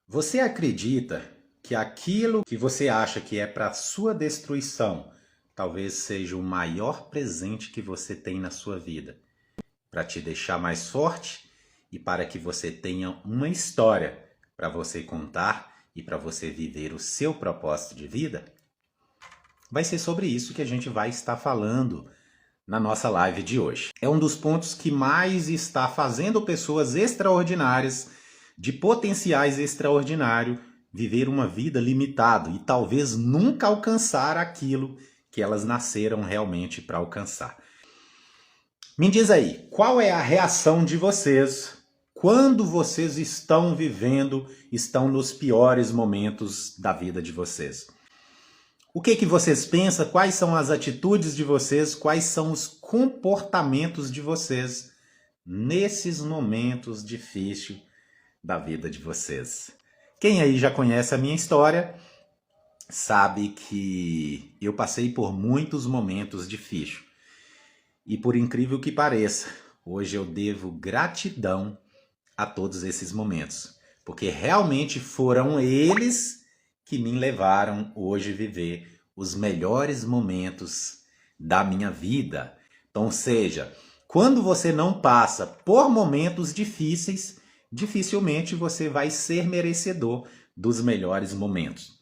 Você acredita que aquilo que você acha que é para sua destruição talvez seja o maior presente que você tem na sua vida, para te deixar mais forte e para que você tenha uma história para você contar e para você viver o seu propósito de vida? Vai ser sobre isso que a gente vai estar falando na nossa live de hoje. É um dos pontos que mais está fazendo pessoas extraordinárias, de potenciais extraordinários, viver uma vida limitada e talvez nunca alcançar aquilo que elas nasceram realmente para alcançar. Me diz aí, qual é a reação de vocês quando vocês estão nos piores momentos da vida de vocês? O que vocês pensam? Quais são as atitudes de vocês? Quais são os comportamentos de vocês nesses momentos difíceis da vida de vocês? Quem aí já conhece a minha história sabe que eu passei por muitos momentos difíceis. E por incrível que pareça, hoje eu devo gratidão a todos esses momentos, porque realmente foram eles que me levaram hoje a viver os melhores momentos da minha vida. Então, seja, quando você não passa por momentos difíceis, dificilmente você vai ser merecedor dos melhores momentos.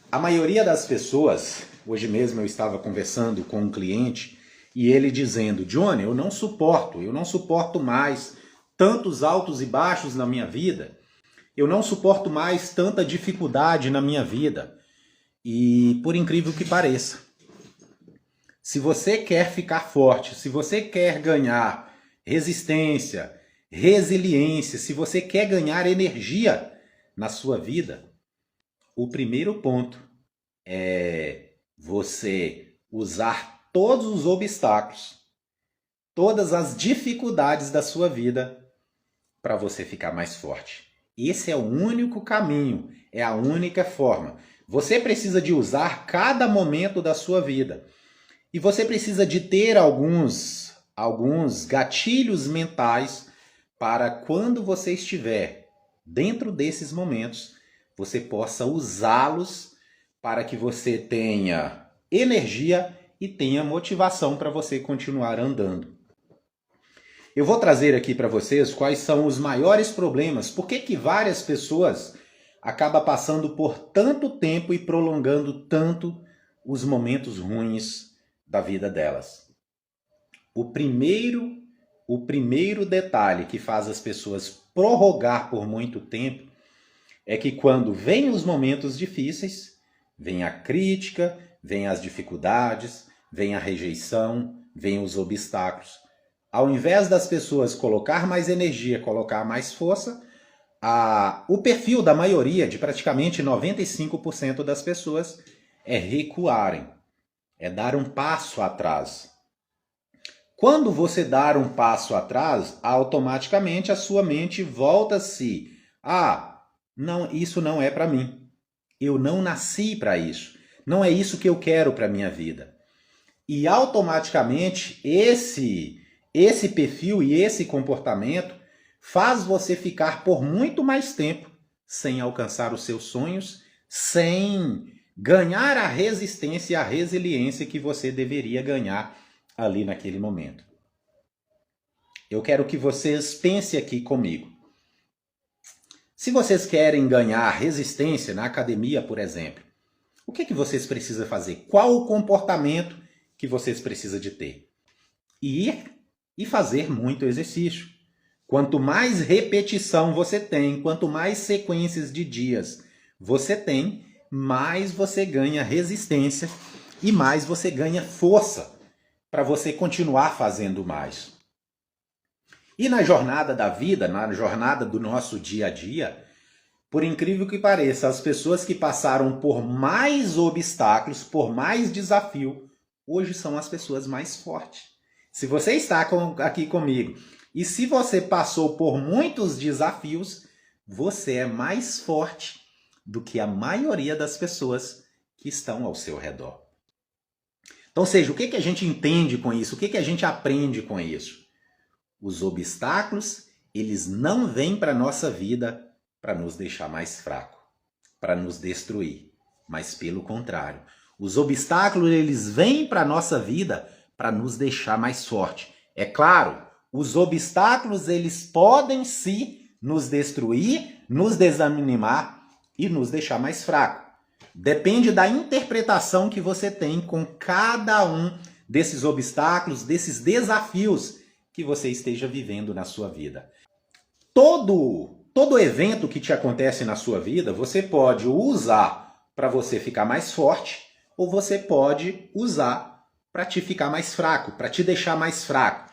A maioria das pessoas, hoje mesmo eu estava conversando com um cliente e ele dizendo: Johnny, eu não suporto mais tantos altos e baixos na minha vida. Eu não suporto mais tanta dificuldade na minha vida. E por incrível que pareça, se você quer ficar forte, se você quer ganhar resistência, resiliência, se você quer ganhar energia na sua vida, o primeiro ponto é você usar todos os obstáculos, todas as dificuldades da sua vida para você ficar mais forte. Esse é o único caminho, é a única forma. Você precisa de usar cada momento da sua vida. E você precisa de ter alguns gatilhos mentais para quando você estiver dentro desses momentos, você possa usá-los para que você tenha energia e tenha motivação para você continuar andando. Eu vou trazer aqui para vocês quais são os maiores problemas, por que várias pessoas acabam passando por tanto tempo e prolongando tanto os momentos ruins da vida delas. O primeiro detalhe que faz as pessoas prorrogar por muito tempo é que quando vem os momentos difíceis, vem a crítica, vem as dificuldades, vem a rejeição, vem os obstáculos. Ao invés das pessoas colocar mais energia, colocar mais força, o perfil da maioria, de praticamente 95% das pessoas, é recuarem, é dar um passo atrás. Quando você dar um passo atrás, automaticamente a sua mente volta-se. Não, isso não é para mim. Eu não nasci para isso. Não é isso que eu quero para minha vida. E automaticamente esse perfil e esse comportamento faz você ficar por muito mais tempo sem alcançar os seus sonhos, sem ganhar a resistência e a resiliência que você deveria ganhar ali naquele momento. Eu quero que vocês pensem aqui comigo. Se vocês querem ganhar resistência na academia, por exemplo, o que vocês precisam fazer? Qual o comportamento que vocês precisam de ter? Ir e fazer muito exercício. Quanto mais repetição você tem, quanto mais sequências de dias você tem, mais você ganha resistência e mais você ganha força para você continuar fazendo mais. E na jornada da vida, na jornada do nosso dia a dia, por incrível que pareça, as pessoas que passaram por mais obstáculos, por mais desafio, hoje são as pessoas mais fortes. Se você está aqui comigo e se você passou por muitos desafios, você é mais forte do que a maioria das pessoas que estão ao seu redor. Então, seja, o que a gente entende com isso? O que a gente aprende com isso? Os obstáculos, eles não vêm para a nossa vida para nos deixar mais fraco, para nos destruir. Mas pelo contrário, os obstáculos eles vêm para a nossa vida para nos deixar mais forte. É claro, os obstáculos eles podem sim nos destruir, nos desanimar e nos deixar mais fraco. Depende da interpretação que você tem com cada um desses obstáculos, desses desafios que você esteja vivendo na sua vida. Todo evento que te acontece na sua vida, você pode usar para você ficar mais forte, ou você pode usar para te ficar mais fraco, para te deixar mais fraco.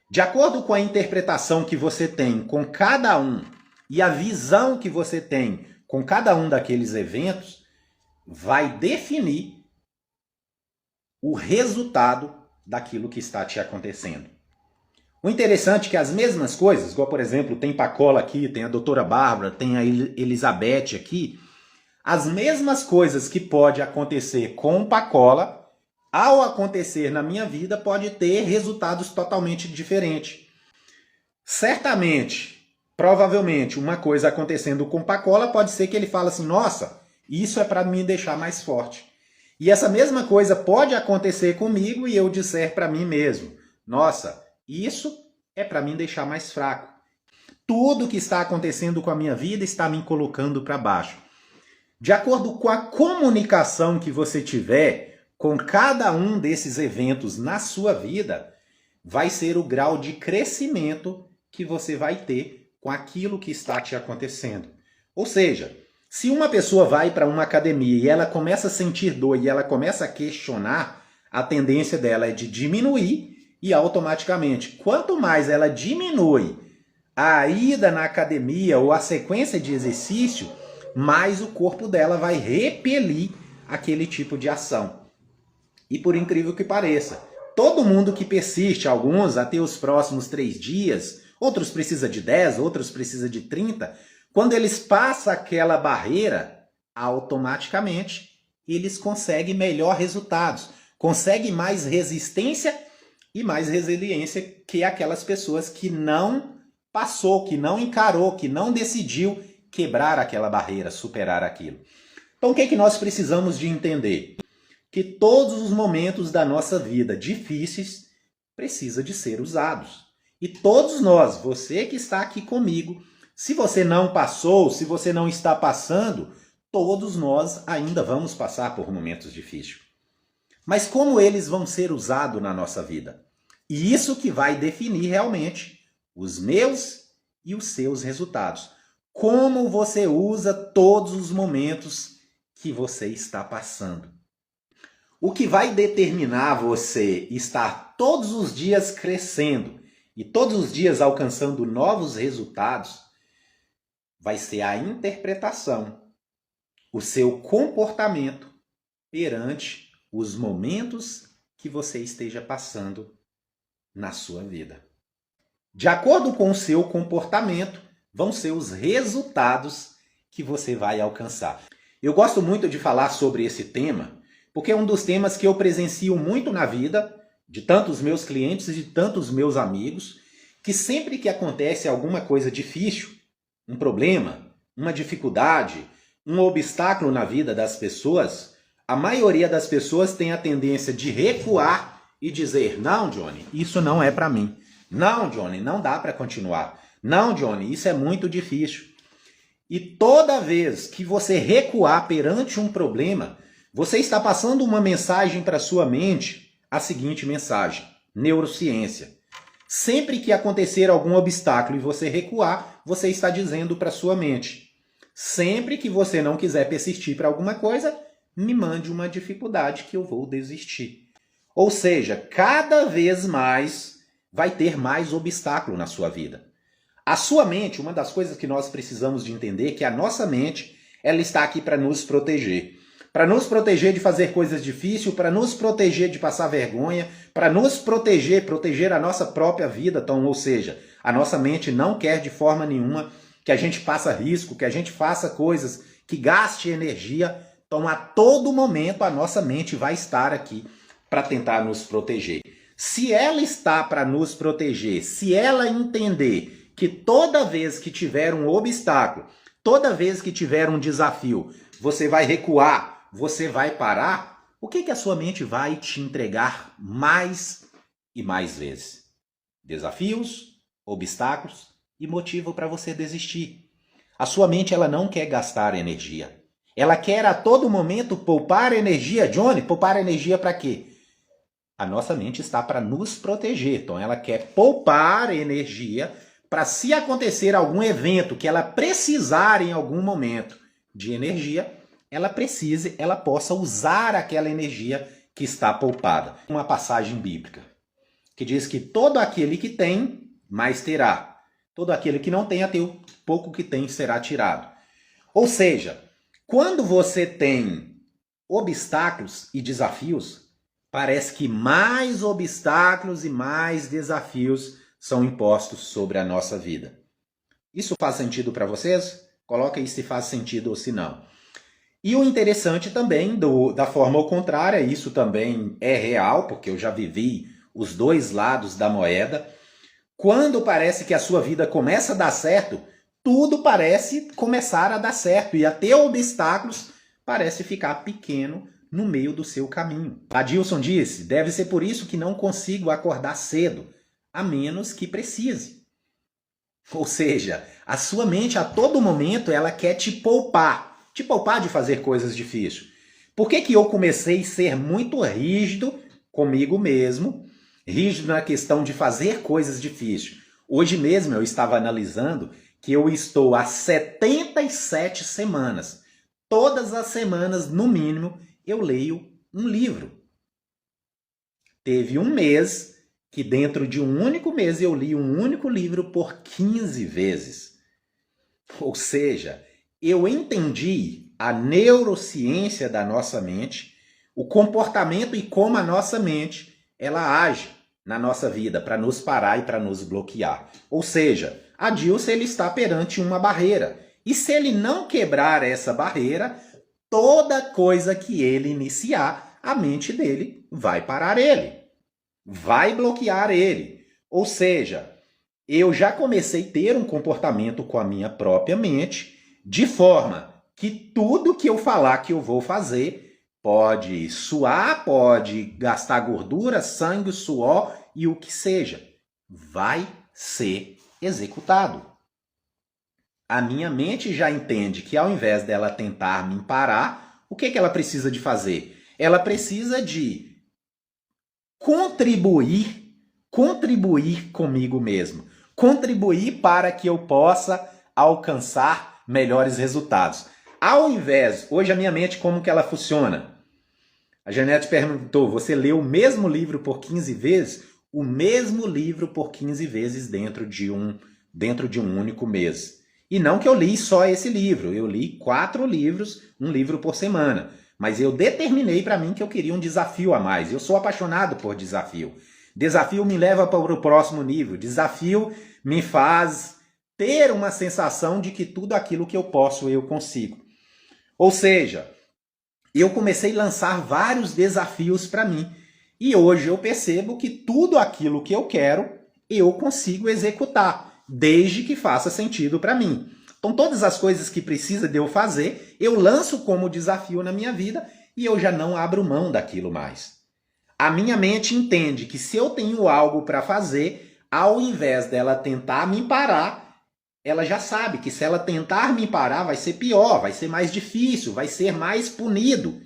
De acordo com a interpretação que você tem com cada um e a visão que você tem com cada um daqueles eventos, vai definir o resultado daquilo que está te acontecendo. O interessante é que as mesmas coisas, igual por exemplo, tem Pacola aqui, tem a doutora Bárbara, tem a Elizabeth aqui, as mesmas coisas que pode acontecer com Pacola, ao acontecer na minha vida, pode ter resultados totalmente diferentes. Certamente, provavelmente, uma coisa acontecendo com Pacola pode ser que ele fale assim, nossa, isso é para me deixar mais forte. E essa mesma coisa pode acontecer comigo e eu disser para mim mesmo, nossa, isso é para me deixar mais fraco. Tudo que está acontecendo com a minha vida está me colocando para baixo. De acordo com a comunicação que você tiver com cada um desses eventos na sua vida, vai ser o grau de crescimento que você vai ter com aquilo que está te acontecendo. Ou seja, se uma pessoa vai para uma academia e ela começa a sentir dor e ela começa a questionar, a tendência dela é de diminuir e automaticamente, quanto mais ela diminui a ida na academia ou a sequência de exercício, mais o corpo dela vai repelir aquele tipo de ação. E por incrível que pareça, todo mundo que persiste, alguns até os próximos 3 dias, outros precisa de 10, outros precisa de 30, quando eles passam aquela barreira, automaticamente eles conseguem melhor resultados, conseguem mais resistência e mais resiliência que aquelas pessoas que não passou, que não encarou, que não decidiu quebrar aquela barreira, superar aquilo. Então o que é que nós precisamos de entender? Que todos os momentos da nossa vida difíceis precisam de ser usados. E todos nós, você que está aqui comigo, se você não passou, se você não está passando, todos nós ainda vamos passar por momentos difíceis. Mas como eles vão ser usados na nossa vida? E isso que vai definir realmente os meus e os seus resultados. Como você usa todos os momentos que você está passando. O que vai determinar você estar todos os dias crescendo e todos os dias alcançando novos resultados vai ser a interpretação, o seu comportamento perante os momentos que você esteja passando na sua vida. De acordo com o seu comportamento, vão ser os resultados que você vai alcançar. Eu gosto muito de falar sobre esse tema, porque é um dos temas que eu presencio muito na vida de tantos meus clientes e de tantos meus amigos, que sempre que acontece alguma coisa difícil, um problema, uma dificuldade, um obstáculo na vida das pessoas, a maioria das pessoas tem a tendência de recuar e dizer, não, Johnny, isso não é para mim. Não, Johnny, não dá para continuar. Não, Johnny, isso é muito difícil. E toda vez que você recuar perante um problema, você está passando uma mensagem para sua mente, a seguinte mensagem, neurociência. Sempre que acontecer algum obstáculo e você recuar, você está dizendo para sua mente, sempre que você não quiser persistir para alguma coisa, me mande uma dificuldade que eu vou desistir. Ou seja, cada vez mais vai ter mais obstáculo na sua vida. A sua mente, uma das coisas que nós precisamos de entender é que a nossa mente, ela está aqui para nos proteger. Para nos proteger de fazer coisas difíceis, para nos proteger de passar vergonha, para nos proteger a nossa própria vida. Então, ou seja, a nossa mente não quer de forma nenhuma que a gente faça risco, que a gente faça coisas que gaste energia. Então, a todo momento, a nossa mente vai estar aqui para tentar nos proteger. Se ela está para nos proteger, se ela entender que toda vez que tiver um obstáculo, toda vez que tiver um desafio, você vai recuar, você vai parar, o que a sua mente vai te entregar mais e mais vezes? Desafios, obstáculos e motivo para você desistir. A sua mente ela não quer gastar energia. Ela quer a todo momento poupar energia. Johnny, poupar energia para quê? A nossa mente está para nos proteger. Então ela quer poupar energia para se acontecer algum evento que ela precisar em algum momento de energia, ela possa usar aquela energia que está poupada. Uma passagem bíblica que diz que todo aquele que tem, mais terá. Todo aquele que não tem, até o pouco que tem será tirado. Ou seja, quando você tem obstáculos e desafios, parece que mais obstáculos e mais desafios são impostos sobre a nossa vida. Isso faz sentido para vocês? Coloca aí se faz sentido ou se não. E o interessante também, da forma ao contrária, isso também é real, porque eu já vivi os dois lados da moeda. Quando parece que a sua vida começa a dar certo, tudo parece começar a dar certo e até obstáculos parece ficar pequeno no meio do seu caminho. Adilson disse, deve ser por isso que não consigo acordar cedo, a menos que precise. Ou seja, a sua mente a todo momento ela quer te poupar de fazer coisas difíceis. Por que eu comecei a ser muito rígido comigo mesmo, rígido na questão de fazer coisas difíceis? Hoje mesmo eu estava analisando que eu estou há 77 semanas. Todas as semanas, no mínimo, eu leio um livro. Teve um mês que dentro de um único mês eu li um único livro por 15 vezes. Ou seja, eu entendi a neurociência da nossa mente, o comportamento e como a nossa mente ela age na nossa vida para nos parar e para nos bloquear. Ou seja, Adilson ele está perante uma barreira. E se ele não quebrar essa barreira, toda coisa que ele iniciar, a mente dele vai parar ele. Vai bloquear ele. Ou seja, eu já comecei a ter um comportamento com a minha própria mente, de forma que tudo que eu falar que eu vou fazer pode suar, pode gastar gordura, sangue, suor e o que seja. Vai ser executado. A minha mente já entende que ao invés dela tentar me parar, o que ela precisa de fazer? Ela precisa de contribuir comigo mesmo. Contribuir para que eu possa alcançar melhores resultados. Ao invés, hoje a minha mente como que ela funciona? A Janete perguntou, você leu o mesmo livro por 15 vezes? O mesmo livro por 15 vezes dentro de um único mês. E não que eu li só esse livro, eu li 4 livros, um livro por semana. Mas eu determinei para mim que eu queria um desafio a mais. Eu sou apaixonado por desafio. Desafio me leva para o próximo nível. Desafio me faz ter uma sensação de que tudo aquilo que eu posso, eu consigo. Ou seja, eu comecei a lançar vários desafios para mim. E hoje eu percebo que tudo aquilo que eu quero, eu consigo executar, desde que faça sentido para mim. Então todas as coisas que precisa de eu fazer, eu lanço como desafio na minha vida e eu já não abro mão daquilo mais. A minha mente entende que se eu tenho algo para fazer, ao invés dela tentar me parar, ela já sabe que se ela tentar me parar vai ser pior, vai ser mais difícil, vai ser mais punido.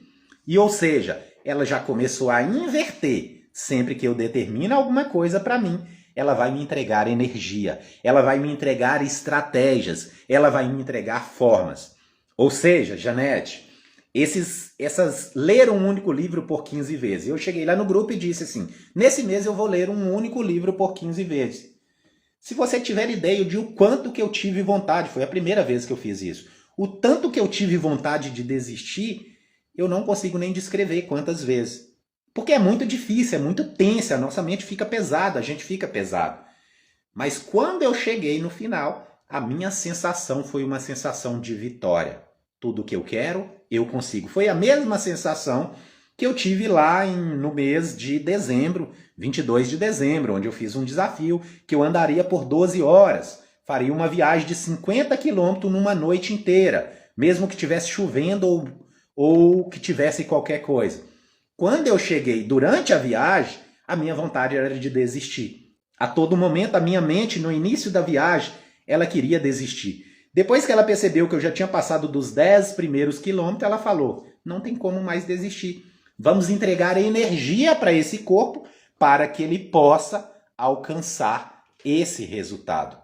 E ou seja, ela já começou a inverter. Sempre que eu determino alguma coisa para mim, ela vai me entregar energia, ela vai me entregar estratégias, ela vai me entregar formas. Ou seja, Janete, ler um único livro por 15 vezes. Eu cheguei lá no grupo e disse assim, nesse mês eu vou ler um único livro por 15 vezes. Se você tiver ideia de o quanto que eu tive vontade, foi a primeira vez que eu fiz isso, o tanto que eu tive vontade de desistir, eu não consigo nem descrever quantas vezes. Porque é muito difícil, é muito tensa, a nossa mente fica pesada, a gente fica pesado. Mas quando eu cheguei no final, a minha sensação foi uma sensação de vitória. Tudo que eu quero, eu consigo. Foi a mesma sensação que eu tive lá no mês de dezembro, 22 de dezembro, onde eu fiz um desafio que eu andaria por 12 horas. faria uma viagem de 50 quilômetros numa noite inteira, mesmo que tivesse chovendo ou que tivesse qualquer coisa. Quando eu cheguei durante a viagem, a minha vontade era de desistir. A todo momento, a minha mente, no início da viagem, ela queria desistir. Depois que ela percebeu que eu já tinha passado dos 10 primeiros quilômetros, ela falou, não tem como mais desistir. Vamos entregar energia para esse corpo para que ele possa alcançar esse resultado.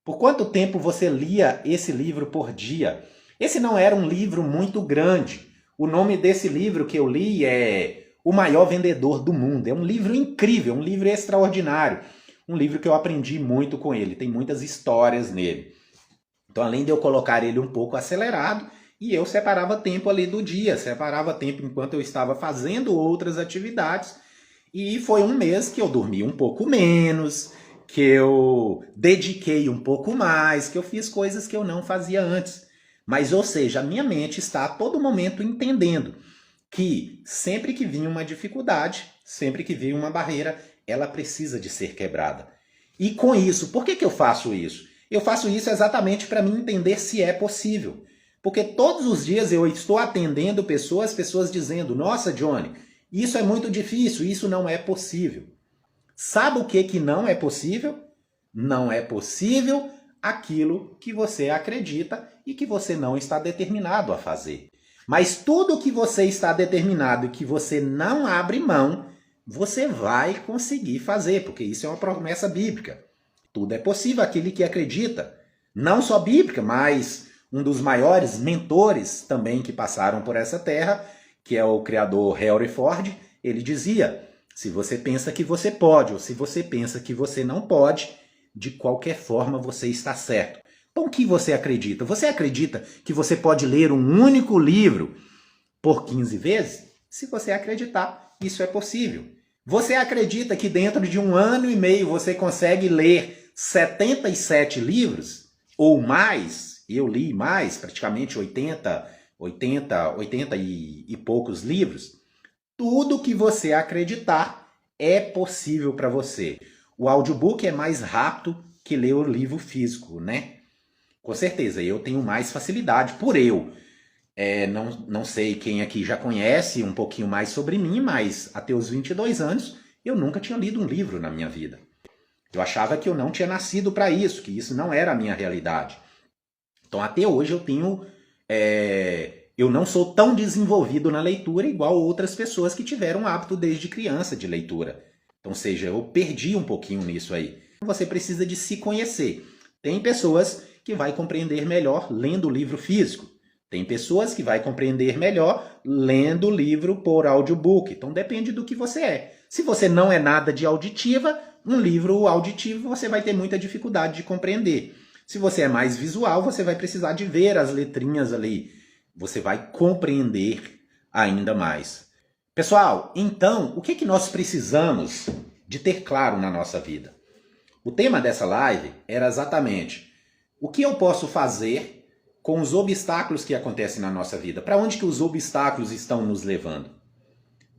Por quanto tempo você lia esse livro por dia? Esse não era um livro muito grande. O nome desse livro que eu li é O Maior Vendedor do Mundo. É um livro incrível, um livro extraordinário. Um livro que eu aprendi muito com ele. Tem muitas histórias nele. Então, além de eu colocar ele um pouco acelerado, e eu separava tempo ali do dia, separava tempo enquanto eu estava fazendo outras atividades. E foi um mês que eu dormi um pouco menos, que eu dediquei um pouco mais, que eu fiz coisas que eu não fazia antes. Mas, ou seja, a minha mente está a todo momento entendendo que sempre que vinha uma dificuldade, sempre que vinha uma barreira, ela precisa de ser quebrada. E com isso, por que eu faço isso? Eu faço isso exatamente para mim entender se é possível. Porque todos os dias eu estou atendendo pessoas dizendo, nossa, Johnny, isso é muito difícil, isso não é possível. Sabe o que não é possível? Não é possível aquilo que você acredita e que você não está determinado a fazer. Mas tudo que você está determinado e que você não abre mão, você vai conseguir fazer, porque isso é uma promessa bíblica. Tudo é possível àquele que acredita. Não só bíblica, mas um dos maiores mentores também que passaram por essa terra, que é o criador Henry Ford, ele dizia, se você pensa que você pode ou se você pensa que você não pode, de qualquer forma você está certo. Então o que você acredita? Você acredita que você pode ler um único livro por 15 vezes? Se você acreditar, isso é possível. Você acredita que dentro de 1 ano e meio você consegue ler 77 livros ou mais? Eu li mais, praticamente 80 e poucos livros. Tudo que você acreditar é possível para você. O audiobook é mais rápido que ler o livro físico, né? Com certeza, eu tenho mais facilidade por eu. Não sei quem aqui já conhece um pouquinho mais sobre mim, mas até os 22 anos eu nunca tinha lido um livro na minha vida. Eu achava que eu não tinha nascido para isso, que isso não era a minha realidade. Então até hoje eu não sou tão desenvolvido na leitura igual outras pessoas que tiveram hábito desde criança de leitura. Então, ou seja, eu perdi um pouquinho nisso aí. Você precisa de se conhecer. Tem pessoas que vai compreender melhor lendo o livro físico. Tem pessoas que vai compreender melhor lendo o livro por audiobook. Então depende do que você é. Se você não é nada de auditiva, um livro auditivo você vai ter muita dificuldade de compreender. Se você é mais visual, você vai precisar de ver as letrinhas ali. Você vai compreender ainda mais. Pessoal, então, o que nós precisamos de ter claro na nossa vida? O tema dessa live era exatamente o que eu posso fazer com os obstáculos que acontecem na nossa vida. Para onde que os obstáculos estão nos levando?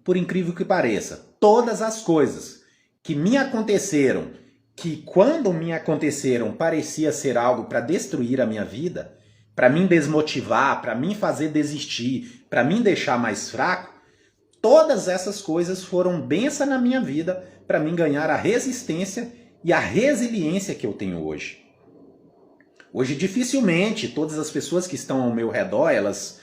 Por incrível que pareça, todas as coisas que me aconteceram, que quando me aconteceram parecia ser algo para destruir a minha vida, para me desmotivar, para me fazer desistir, para me deixar mais fraco, todas essas coisas foram bênção na minha vida para mim ganhar a resistência e a resiliência que eu tenho hoje. Hoje, dificilmente, todas as pessoas que estão ao meu redor, elas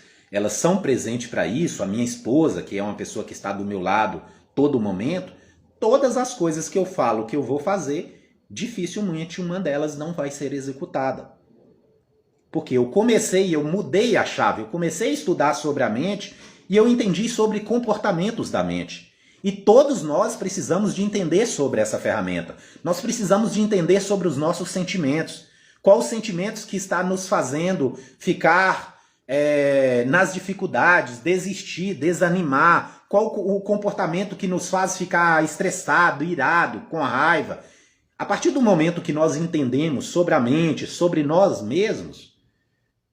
são presentes para isso. A minha esposa, que é uma pessoa que está do meu lado todo momento, todas as coisas que eu falo que eu vou fazer, dificilmente uma delas não vai ser executada. Porque eu mudei a chave, eu comecei a estudar sobre a mente e eu entendi sobre comportamentos da mente. E todos nós precisamos de entender sobre essa ferramenta. Nós precisamos de entender sobre os nossos sentimentos. Quais os sentimentos que está nos fazendo ficar nas dificuldades, desistir, desanimar? Qual o comportamento que nos faz ficar estressado, irado, com raiva? A partir do momento que nós entendemos sobre a mente, sobre nós mesmos,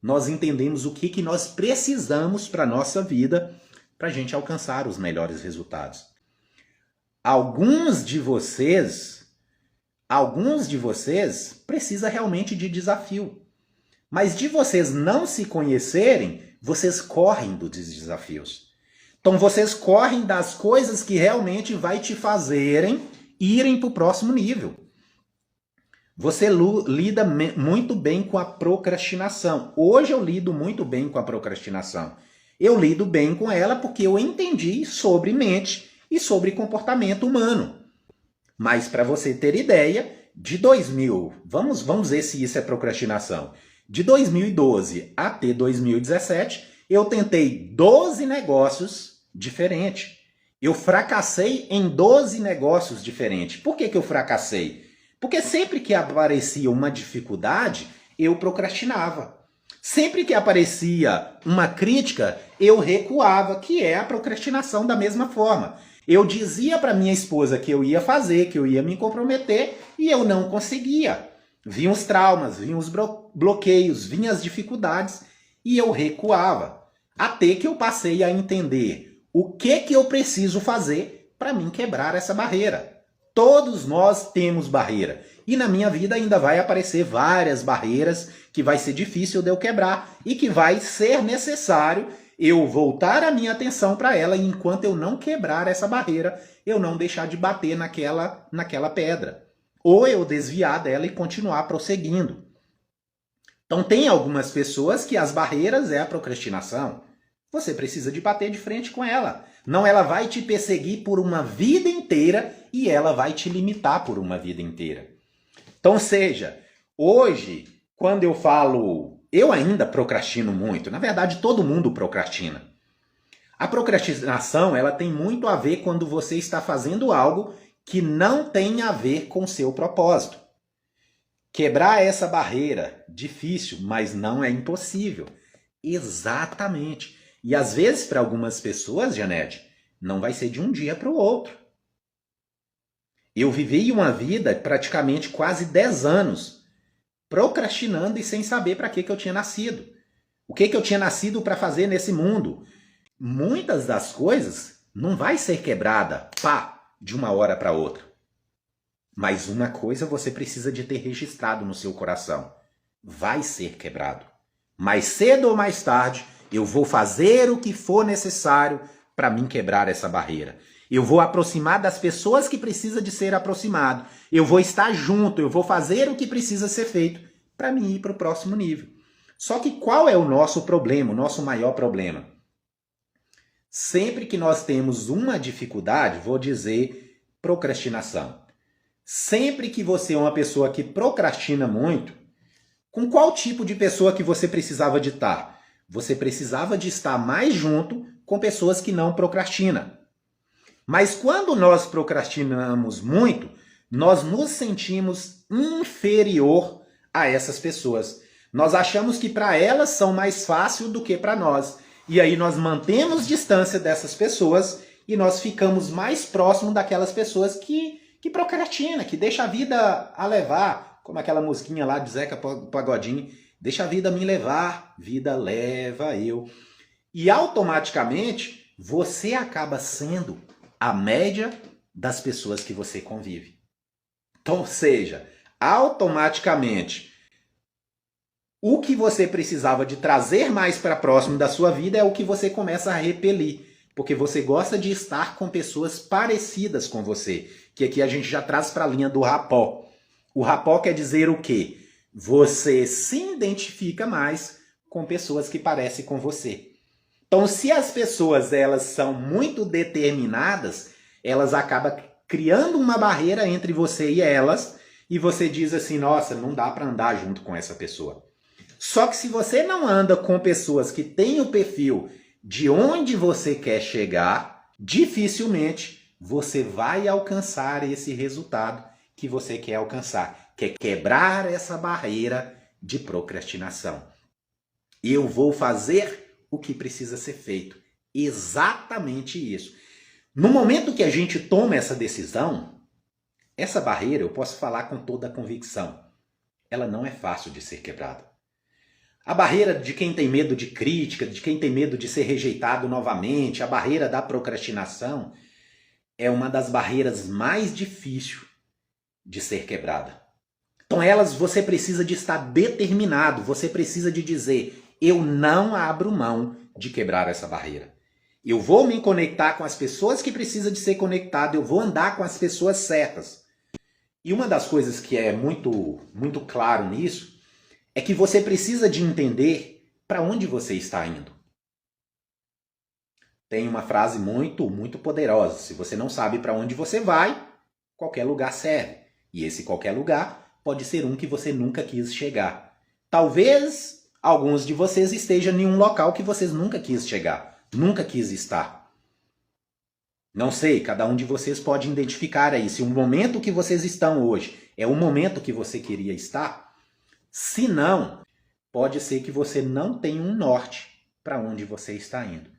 nós entendemos o que nós precisamos para a nossa vida para a gente alcançar os melhores resultados. Alguns de vocês Alguns de vocês precisam realmente de desafio. Mas de vocês não se conhecerem, vocês correm dos desafios. Então vocês correm das coisas que realmente vai te fazerem irem para o próximo nível. Você lida muito bem com a procrastinação. Hoje eu lido muito bem com a procrastinação. Eu lido bem com ela porque eu entendi sobre mente e sobre comportamento humano. Mas para você ter ideia, de 2000, vamos ver se isso é procrastinação. De 2012 até 2017, eu tentei 12 negócios diferentes. Eu fracassei em 12 negócios diferentes. Por que eu fracassei? Porque sempre que aparecia uma dificuldade, eu procrastinava. Sempre que aparecia uma crítica, eu recuava, que é a procrastinação da mesma forma. Eu dizia para minha esposa que eu ia fazer, que eu ia me comprometer, e eu não conseguia. Vinham os traumas, vinham os bloqueios, vinham as dificuldades, e eu recuava. Até que eu passei a entender o que eu preciso fazer para mim quebrar essa barreira. Todos nós temos barreira. E na minha vida ainda vai aparecer várias barreiras que vai ser difícil de eu quebrar e que vai ser necessário eu voltar a minha atenção para ela e enquanto eu não quebrar essa barreira, eu não deixar de bater naquela pedra. Ou eu desviar dela e continuar prosseguindo. Então tem algumas pessoas que as barreiras é a procrastinação. Você precisa de bater de frente com ela. Não, ela vai te perseguir por uma vida inteira e ela vai te limitar por uma vida inteira. Então, seja, hoje, quando eu falo, eu ainda procrastino muito. Na verdade, todo mundo procrastina. A procrastinação, ela tem muito a ver quando você está fazendo algo que não tem a ver com o seu propósito. Quebrar essa barreira, difícil, mas não é impossível. Exatamente. E às vezes, para algumas pessoas, Janete, não vai ser de um dia para o outro. Eu vivi uma vida praticamente quase 10 anos procrastinando e sem saber para que eu tinha nascido. O que eu tinha nascido para fazer nesse mundo. Muitas das coisas não vai ser quebrada, pá, de uma hora para outra. Mas uma coisa você precisa de ter registrado no seu coração. Vai ser quebrado. Mais cedo ou mais tarde, eu vou fazer o que for necessário para mim quebrar essa barreira. Eu vou aproximar das pessoas que precisa de ser aproximado. Eu vou estar junto, eu vou fazer o que precisa ser feito para mim ir para o próximo nível. Só que qual é o nosso problema, o nosso maior problema? Sempre que nós temos uma dificuldade, vou dizer procrastinação. Sempre que você é uma pessoa que procrastina muito, com qual tipo de pessoa que você precisava de estar? Você precisava de estar mais junto com pessoas que não procrastinam. Mas quando nós procrastinamos muito, nós nos sentimos inferior a essas pessoas. Nós achamos que para elas são mais fácil do que para nós. E aí nós mantemos distância dessas pessoas e nós ficamos mais próximo daquelas pessoas que procrastinam, que deixam a vida a levar. Como aquela musiquinha lá de Zeca Pagodinho, deixa a vida me levar, vida leva eu. E automaticamente você acaba sendo a média das pessoas que você convive. Então, ou seja, automaticamente o que você precisava de trazer mais para próximo da sua vida é o que você começa a repelir. Porque você gosta de estar com pessoas parecidas com você. Que aqui a gente já traz para a linha do rapó. O rapó quer dizer o quê? Você se identifica mais com pessoas que parecem com você. Então, se as pessoas elas são muito determinadas, elas acabam criando uma barreira entre você e elas, e você diz assim, nossa, não dá para andar junto com essa pessoa. Só que se você não anda com pessoas que têm o perfil de onde você quer chegar, dificilmente você vai alcançar esse resultado que você quer alcançar, que é quebrar essa barreira de procrastinação. Eu vou fazer o que precisa ser feito. Exatamente isso. No momento que a gente toma essa decisão, essa barreira, eu posso falar com toda a convicção, ela não é fácil de ser quebrada. A barreira de quem tem medo de crítica, de quem tem medo de ser rejeitado novamente, a barreira da procrastinação, é uma das barreiras mais difíceis de ser quebrada. Então elas, você precisa de estar determinado, você precisa de dizer, eu não abro mão de quebrar essa barreira. Eu vou me conectar com as pessoas que precisam de ser conectado, eu vou andar com as pessoas certas. E uma das coisas que é muito claro nisso é que você precisa de entender para onde você está indo. Tem uma frase muito poderosa. Se você não sabe para onde você vai, qualquer lugar serve. E esse qualquer lugar pode ser um que você nunca quis chegar. Talvez alguns de vocês estejam em um local que vocês nunca quis chegar, nunca quis estar. Não sei, cada um de vocês pode identificar aí se o momento que vocês estão hoje é o momento que você queria estar. Se não, pode ser que você não tenha um norte para onde você está indo.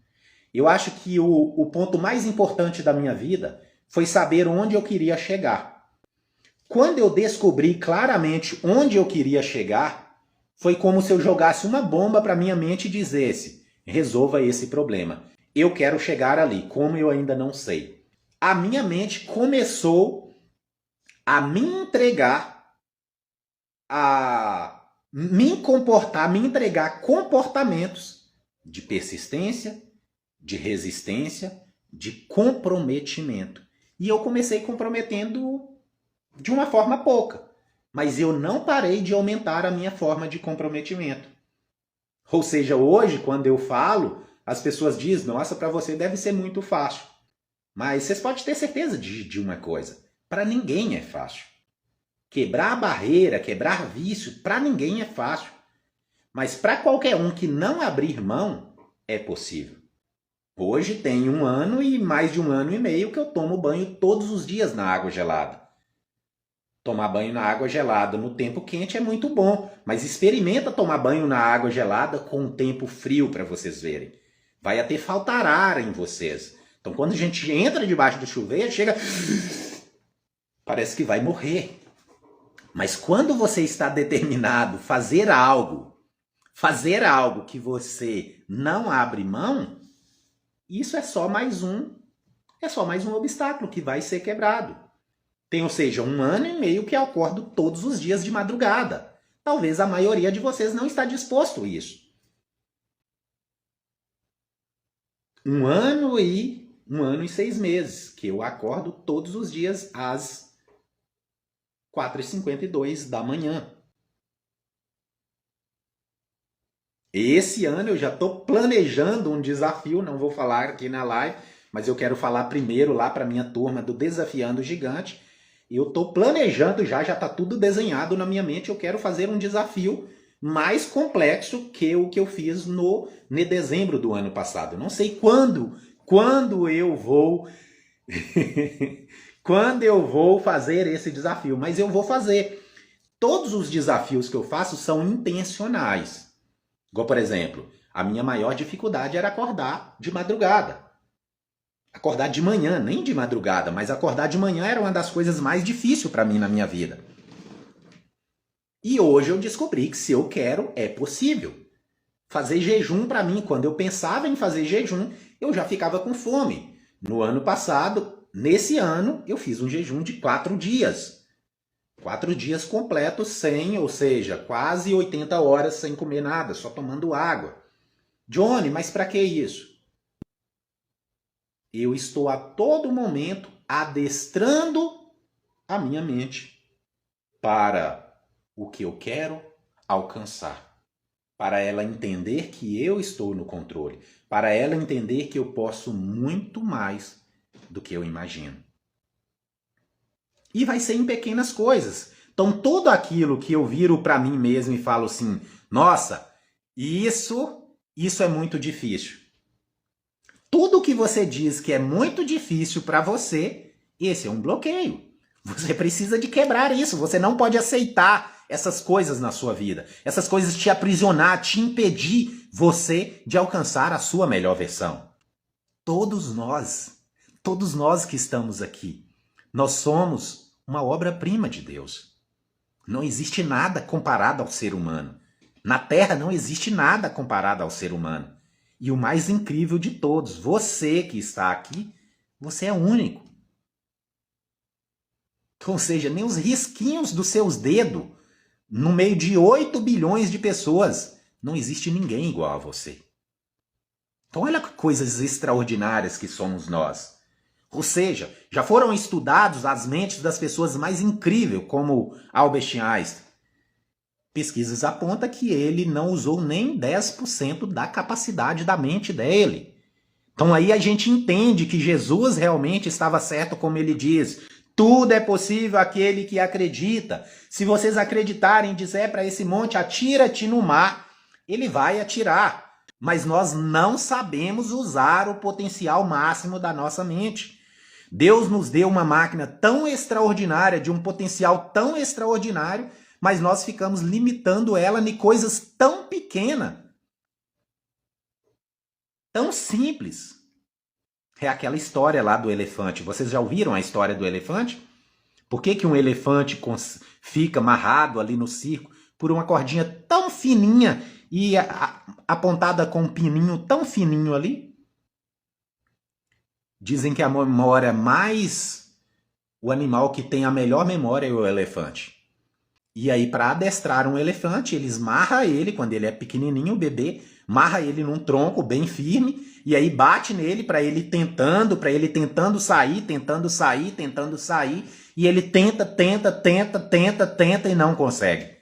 Eu acho que o ponto mais importante da minha vida foi saber onde eu queria chegar. Quando eu descobri claramente onde eu queria chegar, foi como se eu jogasse uma bomba para minha mente e dissesse, resolva esse problema. Eu quero chegar ali, como eu ainda não sei. A minha mente começou a me entregar, a me comportar, me entregar comportamentos de persistência, de resistência, de comprometimento. E eu comecei comprometendo de uma forma pouca, mas eu não parei de aumentar a minha forma de comprometimento. Ou seja, hoje, quando eu falo, as pessoas dizem, nossa, para você deve ser muito fácil. Mas vocês podem ter certeza de uma coisa, para ninguém é fácil. Quebrar a barreira, quebrar vício, para ninguém é fácil. Mas para qualquer um que não abrir mão, é possível. Hoje tem 1 ano e mais de 1 ano e meio que eu tomo banho todos os dias na água gelada. Tomar banho na água gelada no tempo quente é muito bom, mas experimenta tomar banho na água gelada com o tempo frio para vocês verem. Vai até faltar ar em vocês. Então quando a gente entra debaixo do chuveiro, chega... parece que vai morrer. Mas quando você está determinado a fazer algo que você não abre mão, isso é só mais um obstáculo que vai ser quebrado. Tem, ou seja, 1 ano e meio que eu acordo todos os dias de madrugada. Talvez a maioria de vocês não está disposto a isso. 1 ano e 6 meses que eu acordo todos os dias às 4h52 da manhã. Esse ano eu já estou planejando um desafio, não vou falar aqui na live, mas eu quero falar primeiro lá para a minha turma do Desafiando o Gigante. Eu estou planejando, já está tudo desenhado na minha mente, eu quero fazer um desafio mais complexo que o que eu fiz no dezembro do ano passado. Eu não sei quando eu vou quando eu vou fazer esse desafio, mas eu vou fazer. Todos os desafios que eu faço são intencionais. Igual, por exemplo, a minha maior dificuldade era acordar de madrugada. Acordar de manhã, nem de madrugada, mas acordar de manhã era uma das coisas mais difíceis para mim na minha vida. E hoje eu descobri que se eu quero, é possível. Fazer jejum para mim, quando eu pensava em fazer jejum, eu já ficava com fome. No ano passado, nesse ano, eu fiz um jejum de 4 dias. 4 dias completos sem, ou seja, quase 80 horas sem comer nada, só tomando água. Johnny, mas para que isso? Eu estou a todo momento adestrando a minha mente para o que eu quero alcançar. Para ela entender que eu estou no controle. Para ela entender que eu posso muito mais do que eu imagino. E vai ser em pequenas coisas. Então tudo aquilo que eu viro para mim mesmo e falo assim, nossa, isso é muito difícil. Tudo que você diz que é muito difícil para você, esse é um bloqueio. Você precisa de quebrar isso. Você não pode aceitar essas coisas na sua vida. Essas coisas te aprisionar, te impedir você de alcançar a sua melhor versão. Todos nós que estamos aqui, nós somos uma obra-prima de Deus. Não existe nada comparado ao ser humano. Na Terra não existe nada comparado ao ser humano. E o mais incrível de todos, você que está aqui, você é único. Ou seja, nem os risquinhos dos seus dedos, no meio de 8 bilhões de pessoas, não existe ninguém igual a você. Então olha que coisas extraordinárias que somos nós. Ou seja, já foram estudados as mentes das pessoas mais incríveis, como Albert Einstein. Pesquisas apontam que ele não usou nem 10% da capacidade da mente dele. Então aí a gente entende que Jesus realmente estava certo, como ele diz: tudo é possível àquele que acredita. Se vocês acreditarem e disser para esse monte, atira-te no mar, ele vai atirar. Mas nós não sabemos usar o potencial máximo da nossa mente. Deus nos deu uma máquina tão extraordinária, de um potencial tão extraordinário, mas nós ficamos limitando ela em coisas tão pequenas, tão simples. É aquela história lá do elefante. Vocês já ouviram a história do elefante? Por que um elefante fica amarrado ali no circo por uma cordinha tão fininha e apontada com um pininho tão fininho ali? Dizem que a memória o animal que tem a melhor memória é o elefante. E aí, para adestrar um elefante, eles marram ele, quando ele é pequenininho, o bebê, marra ele num tronco bem firme, e aí bate nele para ele tentando sair, e ele tenta e não consegue.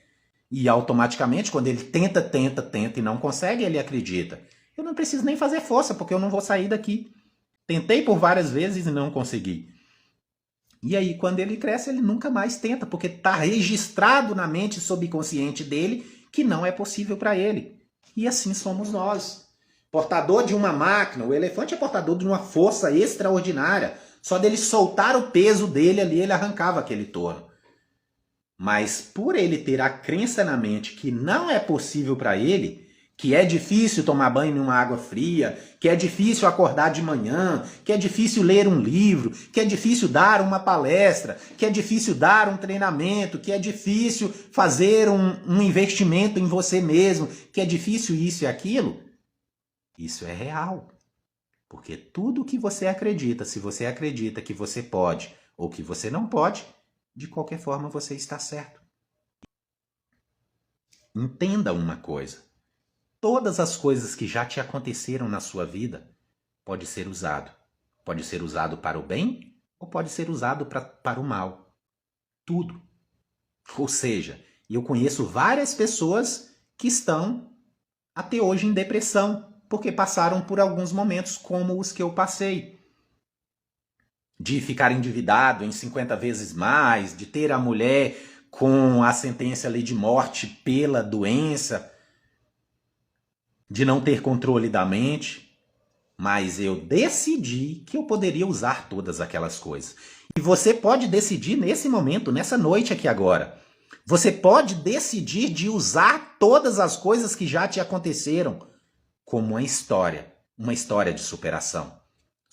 E automaticamente, quando ele tenta e não consegue, ele acredita: eu não preciso nem fazer força, porque eu não vou sair daqui. Tentei por várias vezes e não consegui. E aí, quando ele cresce, ele nunca mais tenta, porque está registrado na mente subconsciente dele que não é possível para ele. E assim somos nós. Portador de uma máquina, o elefante é portador de uma força extraordinária. Só dele soltar o peso dele ali, ele arrancava aquele touro. Mas por ele ter a crença na mente que não é possível para ele, que é difícil tomar banho em uma água fria, que é difícil acordar de manhã, que é difícil ler um livro, que é difícil dar uma palestra, que é difícil dar um treinamento, que é difícil fazer um investimento em você mesmo, que é difícil isso e aquilo, isso é real. Porque tudo que você acredita, se você acredita que você pode ou que você não pode, de qualquer forma você está certo. Entenda uma coisa. Todas as coisas que já te aconteceram na sua vida pode ser usado. Pode ser usado para o bem ou pode ser usado para o mal. Tudo. Ou seja, eu conheço várias pessoas que estão até hoje em depressão, porque passaram por alguns momentos como os que eu passei. De ficar endividado em 50 vezes mais, de ter a mulher com a sentença ali de morte pela doença, de não ter controle da mente, mas eu decidi que eu poderia usar todas aquelas coisas. E você pode decidir nesse momento, nessa noite aqui agora. Você pode decidir de usar todas as coisas que já te aconteceram como uma história de superação.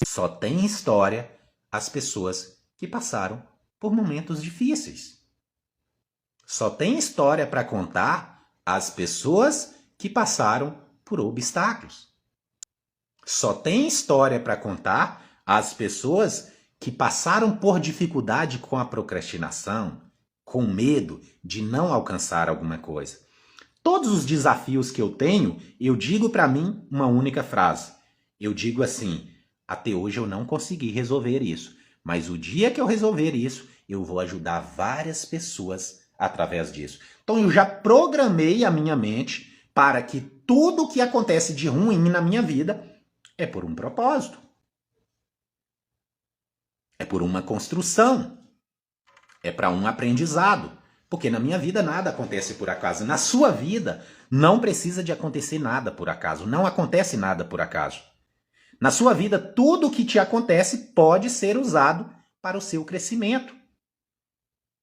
Só tem história as pessoas que passaram por momentos difíceis. Só tem história para contar as pessoas que passaram por obstáculos. Só tem história para contar as pessoas que passaram por dificuldade com a procrastinação, com medo de não alcançar alguma coisa. Todos os desafios que eu tenho, eu digo para mim uma única frase. Eu digo assim: até hoje eu não consegui resolver isso, mas o dia que eu resolver isso, eu vou ajudar várias pessoas através disso. Então eu já programei a minha mente para que tudo que acontece de ruim na minha vida é por um propósito. É por uma construção. É para um aprendizado. Porque na minha vida nada acontece por acaso. Na sua vida não precisa de acontecer nada por acaso. Não acontece nada por acaso. Na sua vida, tudo o que te acontece pode ser usado para o seu crescimento.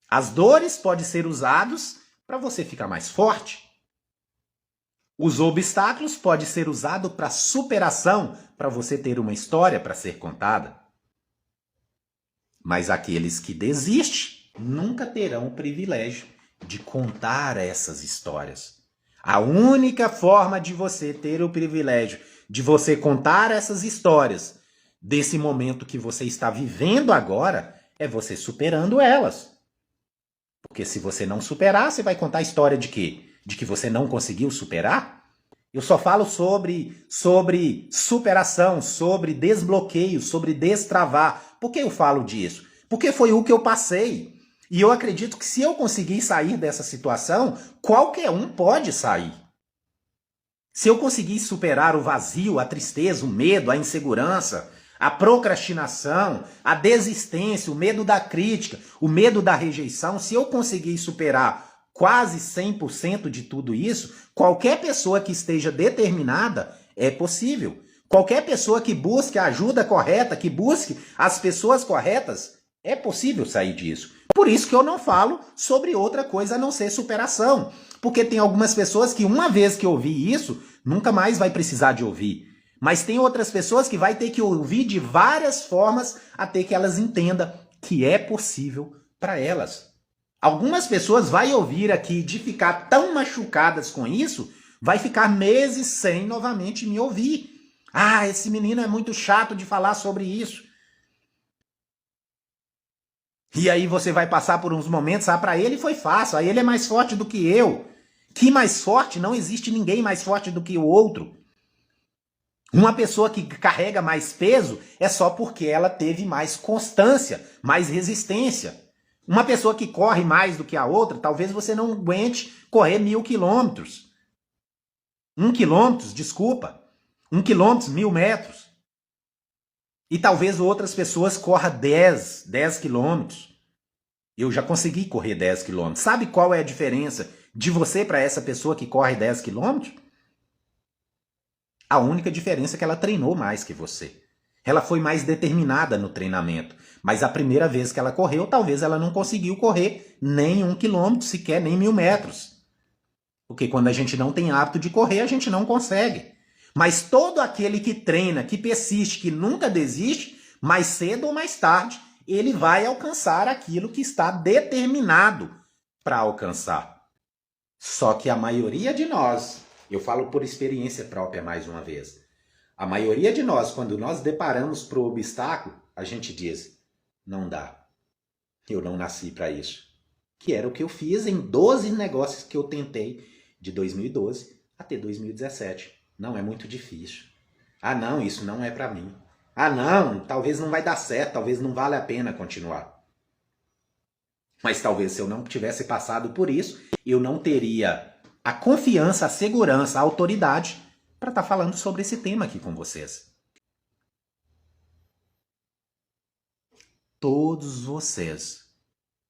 As dores podem ser usadas para você ficar mais forte. Os obstáculos podem ser usados para superação, para você ter uma história para ser contada. Mas aqueles que desistem nunca terão o privilégio de contar essas histórias. A única forma de você ter o privilégio de você contar essas histórias desse momento que você está vivendo agora é você superando elas. Porque se você não superar, você vai contar a história de quê? De que você não conseguiu superar? Eu só falo sobre superação, sobre desbloqueio, sobre destravar. Por que eu falo disso? Porque foi o que eu passei. E eu acredito que se eu conseguir sair dessa situação, qualquer um pode sair. Se eu conseguir superar o vazio, a tristeza, o medo, a insegurança, a procrastinação, a desistência, o medo da crítica, o medo da rejeição, se eu conseguir superar quase 100% de tudo isso, qualquer pessoa que esteja determinada é possível. Qualquer pessoa que busque a ajuda correta, que busque as pessoas corretas, é possível sair disso. Por isso que eu não falo sobre outra coisa a não ser superação. Porque tem algumas pessoas que uma vez que ouvir isso, nunca mais vai precisar de ouvir. Mas tem outras pessoas que vai ter que ouvir de várias formas até que elas entendam que é possível para elas. Algumas pessoas vai ouvir aqui de ficar tão machucadas com isso, vai ficar meses sem novamente me ouvir. Ah, esse menino é muito chato de falar sobre isso. E aí você vai passar por uns momentos, para ele foi fácil, aí ele é mais forte do que eu. Que mais forte? Não existe ninguém mais forte do que o outro. Uma pessoa que carrega mais peso é só porque ela teve mais constância, mais resistência. Uma pessoa que corre mais do que a outra, talvez você não aguente correr 1.000 quilômetros. 1 quilômetro, desculpa. 1 quilômetro, 1.000 metros. E talvez outras pessoas corram 10 quilômetros. Eu já consegui correr 10 quilômetros. Sabe qual é a diferença de você para essa pessoa que corre 10 quilômetros? A única diferença é que ela treinou mais que você. Ela foi mais determinada no treinamento. Mas a primeira vez que ela correu, talvez ela não conseguiu correr nem 1 quilômetro, sequer nem 1.000 metros. Porque quando a gente não tem hábito de correr, a gente não consegue. Mas todo aquele que treina, que persiste, que nunca desiste, mais cedo ou mais tarde, ele vai alcançar aquilo que está determinado para alcançar. Só que a maioria de nós, eu falo por experiência própria mais uma vez, a maioria de nós, quando nós deparamos para o obstáculo, a gente diz, não dá, eu não nasci para isso. Que era o que eu fiz em 12 negócios que eu tentei de 2012 até 2017. Não, é muito difícil. Ah não, isso não é para mim. Ah não, talvez não vai dar certo, talvez não vale a pena continuar. Mas talvez se eu não tivesse passado por isso, eu não teria a confiança, a segurança, a autoridade para estar falando sobre esse tema aqui com vocês. Todos vocês,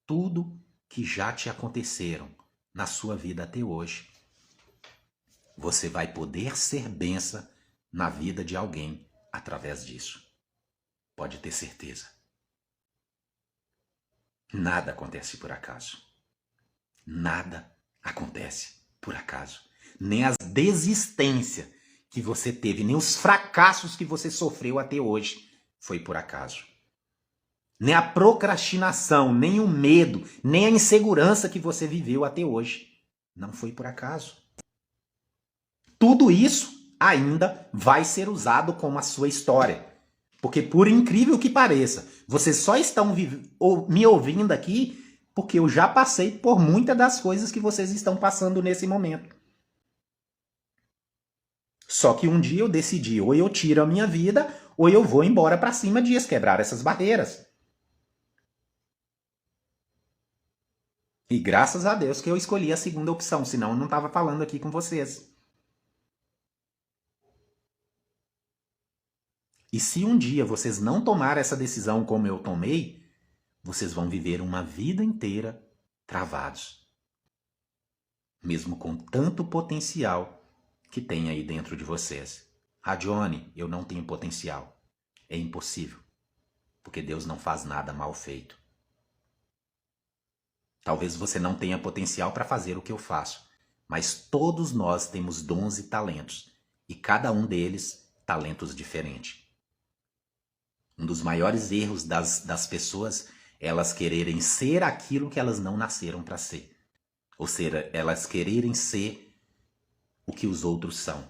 tudo que já te aconteceram na sua vida até hoje, você vai poder ser bênção na vida de alguém através disso. Pode ter certeza. Nada acontece por acaso. Nada acontece por acaso. Nem as desistências que você teve, nem os fracassos que você sofreu até hoje foi por acaso. Nem a procrastinação, nem o medo, nem a insegurança que você viveu até hoje não foi por acaso. Tudo isso ainda vai ser usado como a sua história. Porque por incrível que pareça, vocês só estão me ouvindo aqui porque eu já passei por muitas das coisas que vocês estão passando nesse momento. Só que um dia eu decidi, ou eu tiro a minha vida, ou eu vou embora para cima disso, quebrar essas barreiras. E graças a Deus que eu escolhi a segunda opção, senão eu não estava falando aqui com vocês. E se um dia vocês não tomarem essa decisão como eu tomei, vocês vão viver uma vida inteira travados. Mesmo com tanto potencial que tem aí dentro de vocês. Ah, Johnny, eu não tenho potencial. É impossível. Porque Deus não faz nada mal feito. Talvez você não tenha potencial para fazer o que eu faço, mas todos nós temos dons e talentos, e cada um deles talentos diferentes. Um dos maiores erros das pessoas é elas quererem ser aquilo que elas não nasceram para ser. Ou seja, elas quererem ser o que os outros são.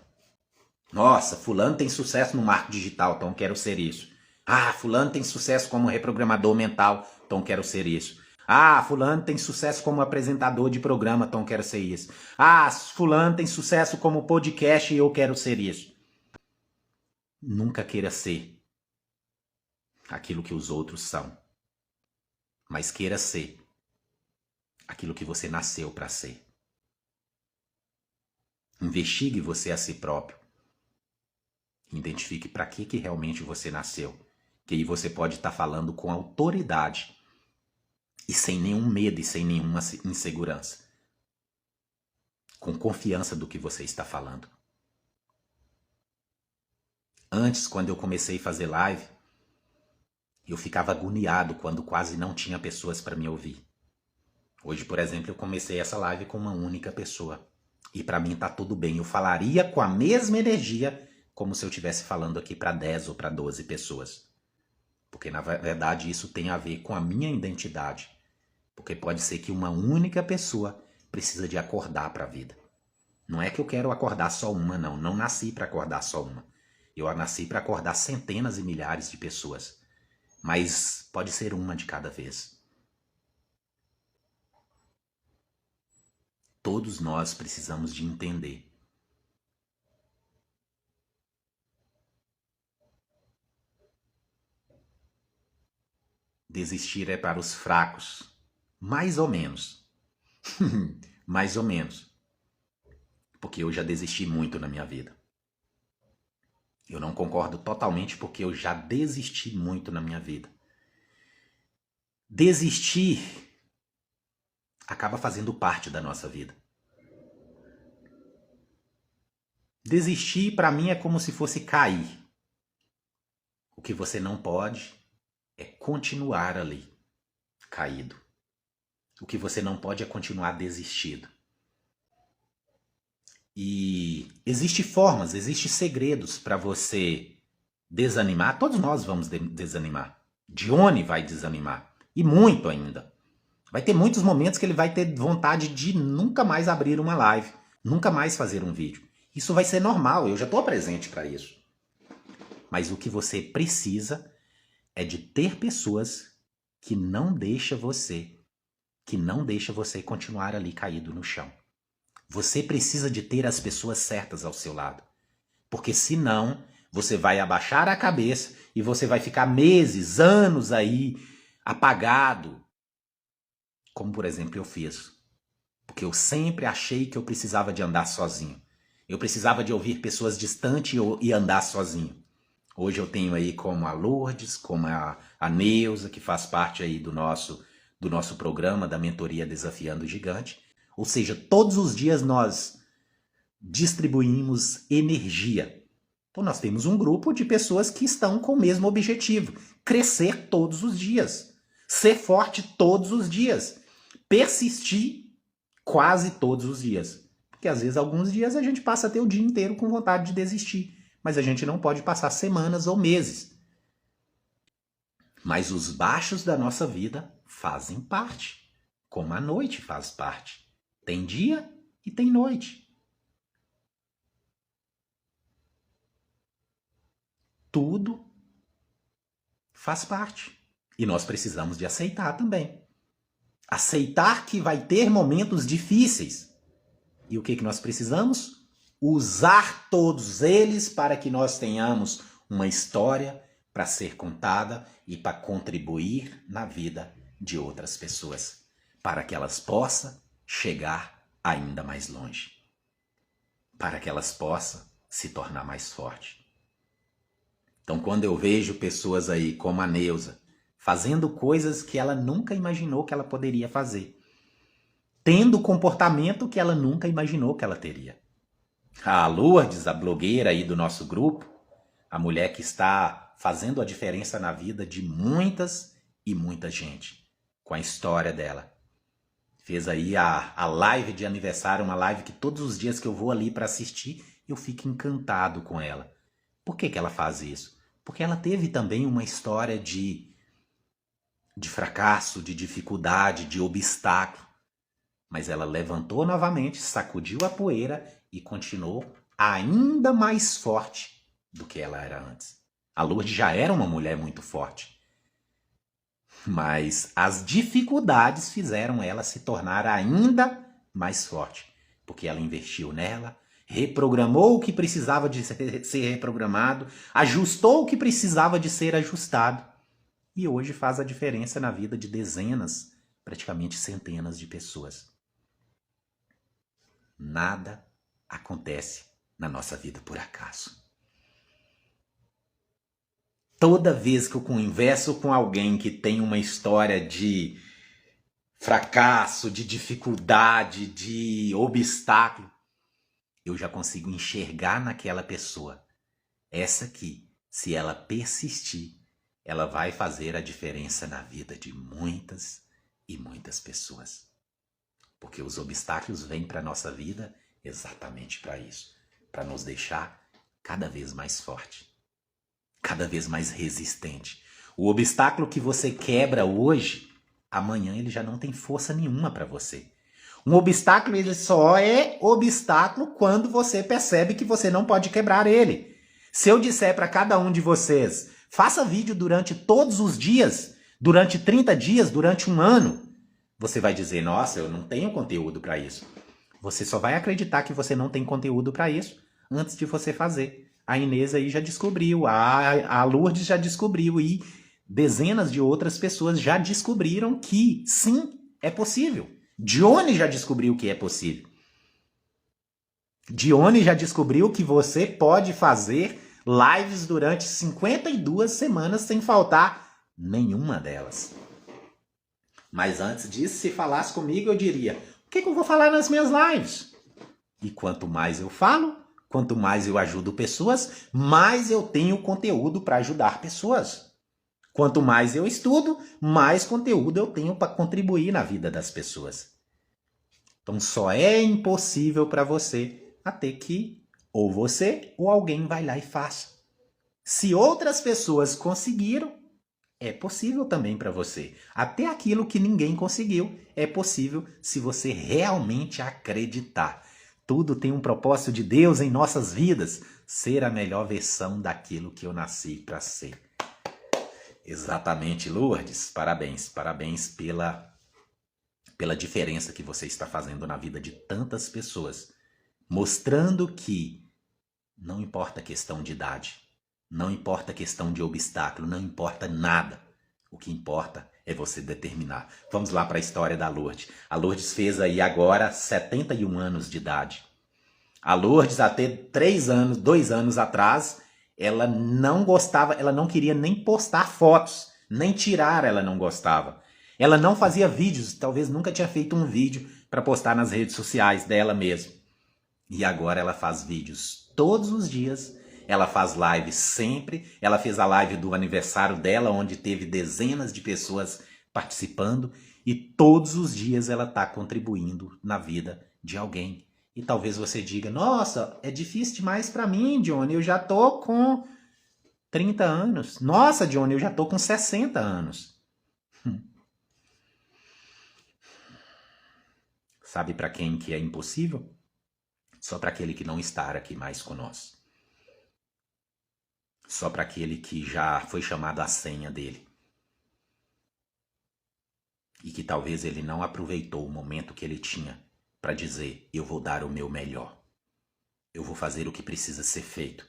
Nossa, fulano tem sucesso no marketing digital, então quero ser isso. Ah, fulano tem sucesso como reprogramador mental, então quero ser isso. Ah, fulano tem sucesso como apresentador de programa, então quero ser isso. Ah, fulano tem sucesso como podcast e eu quero ser isso. Nunca queira ser aquilo que os outros são, mas queira ser aquilo que você nasceu para ser. Investigue você a si próprio. Identifique para que realmente você nasceu. Que aí você pode estar falando com autoridade e sem nenhum medo e sem nenhuma insegurança. Com confiança do que você está falando. Antes, quando eu comecei a fazer live, eu ficava agoniado quando quase não tinha pessoas para me ouvir. Hoje, por exemplo, eu comecei essa live com uma única pessoa. E para mim tá tudo bem. Eu falaria com a mesma energia como se eu estivesse falando aqui para 10 ou para 12 pessoas. Porque, na verdade, isso tem a ver com a minha identidade. Porque pode ser que uma única pessoa precisa de acordar para a vida. Não é que eu quero acordar só uma, não. Não nasci para acordar só uma. Eu nasci para acordar centenas e milhares de pessoas. Mas pode ser uma de cada vez. Todos nós precisamos de entender. Desistir é para os fracos. Mais ou menos. Mais ou menos. Porque eu já desisti muito na minha vida. Eu não concordo totalmente porque eu já desisti muito na minha vida. Desistir acaba fazendo parte da nossa vida. Desistir para mim é como se fosse cair. O que você não pode é continuar ali, caído. O que você não pode é continuar desistido. E existem formas, existem segredos para você desanimar. Todos nós vamos desanimar. Johnny vai desanimar. E muito ainda. Vai ter muitos momentos que ele vai ter vontade de nunca mais abrir uma live. Nunca mais fazer um vídeo. Isso vai ser normal, eu já estou presente para isso. Mas o que você precisa é de ter pessoas que não deixam você continuar ali caído no chão. Você precisa de ter as pessoas certas ao seu lado. Porque senão, você vai abaixar a cabeça e você vai ficar meses, anos aí, apagado. Como, por exemplo, eu fiz. Porque eu sempre achei que eu precisava de andar sozinho. Eu precisava de ouvir pessoas distantes e andar sozinho. Hoje eu tenho aí como a Lourdes, como a Neuza, que faz parte aí do nosso programa da mentoria Desafiando o Gigante. Ou seja, todos os dias nós distribuímos energia. Então nós temos um grupo de pessoas que estão com o mesmo objetivo. Crescer todos os dias. Ser forte todos os dias. Persistir quase todos os dias. Porque às vezes, alguns dias, a gente passa até o dia inteiro com vontade de desistir. Mas a gente não pode passar semanas ou meses. Mas os baixos da nossa vida fazem parte. Como a noite faz parte. Tem dia e tem noite. Tudo faz parte. E nós precisamos de aceitar também. Aceitar que vai ter momentos difíceis. E o que nós precisamos? Usar todos eles para que nós tenhamos uma história para ser contada e para contribuir na vida de outras pessoas, para que elas possam chegar ainda mais longe, para que elas possam se tornar mais fortes. Então, quando eu vejo pessoas aí como a Neuza, fazendo coisas que ela nunca imaginou que ela poderia fazer, tendo comportamento que ela nunca imaginou que ela teria. A Lourdes, a blogueira aí do nosso grupo, a mulher que está fazendo a diferença na vida de muitas e muita gente, com a história dela. Fez aí a live de aniversário, uma live que todos os dias que eu vou ali para assistir, eu fico encantado com ela. Por que ela faz isso? Porque ela teve também uma história de fracasso, de dificuldade, de obstáculo. Mas ela levantou novamente, sacudiu a poeira e continuou ainda mais forte do que ela era antes. A Lourdes já era uma mulher muito forte. Mas as dificuldades fizeram ela se tornar ainda mais forte, porque ela investiu nela, reprogramou o que precisava de ser reprogramado, ajustou o que precisava de ser ajustado, e hoje faz a diferença na vida de dezenas, praticamente centenas de pessoas. Nada acontece na nossa vida por acaso. Toda vez que eu converso com alguém que tem uma história de fracasso, de dificuldade, de obstáculo, eu já consigo enxergar naquela pessoa. Essa aqui, se ela persistir, ela vai fazer a diferença na vida de muitas e muitas pessoas. Porque os obstáculos vêm para a nossa vida exatamente para isso, para nos deixar cada vez mais forte, cada vez mais resistente. O obstáculo que você quebra hoje, amanhã ele já não tem força nenhuma para você. Um obstáculo ele só é obstáculo quando você percebe que você não pode quebrar ele. Se eu disser para cada um de vocês, faça vídeo durante todos os dias, durante 30 dias, durante um ano, você vai dizer, nossa, eu não tenho conteúdo para isso. Você só vai acreditar que você não tem conteúdo para isso antes de você fazer. A Inês aí já descobriu, a Lourdes já descobriu e dezenas de outras pessoas já descobriram que sim, é possível. Dione já descobriu que é possível. Dione já descobriu que você pode fazer lives durante 52 semanas sem faltar nenhuma delas. Mas antes disso, se falasse comigo, eu diria, o que eu vou falar nas minhas lives? E quanto mais eu falo, quanto mais eu ajudo pessoas, mais eu tenho conteúdo para ajudar pessoas. Quanto mais eu estudo, mais conteúdo eu tenho para contribuir na vida das pessoas. Então só é impossível para você até que ou você ou alguém vai lá e faça. Se outras pessoas conseguiram, é possível também para você. Até aquilo que ninguém conseguiu é possível se você realmente acreditar. Tudo tem um propósito de Deus em nossas vidas. Ser a melhor versão daquilo que eu nasci para ser. Exatamente, Lourdes. Parabéns. Parabéns pela diferença que você está fazendo na vida de tantas pessoas. Mostrando que não importa a questão de idade, não importa a questão de obstáculo, não importa nada. O que importa é você determinar. Vamos lá para a história da Lourdes. A Lourdes fez aí agora 71 anos de idade. A Lourdes, até 2 anos atrás, ela não gostava, ela não queria nem postar fotos, nem tirar ela não gostava. Ela não fazia vídeos, talvez nunca tinha feito um vídeo para postar nas redes sociais dela mesma. E agora ela faz vídeos todos os dias, ela faz lives sempre, ela fez a live do aniversário dela, onde teve dezenas de pessoas participando, e todos os dias ela está contribuindo na vida de alguém. E talvez você diga, nossa, é difícil demais para mim, Johnny, eu já tô com 30 anos. Nossa, Johnny, eu já tô com 60 anos. Sabe para quem que é impossível? Só para aquele que não está aqui mais conosco. Só para aquele que já foi chamado à senha dele. E que talvez ele não aproveitou o momento que ele tinha para dizer, eu vou dar o meu melhor. Eu vou fazer o que precisa ser feito,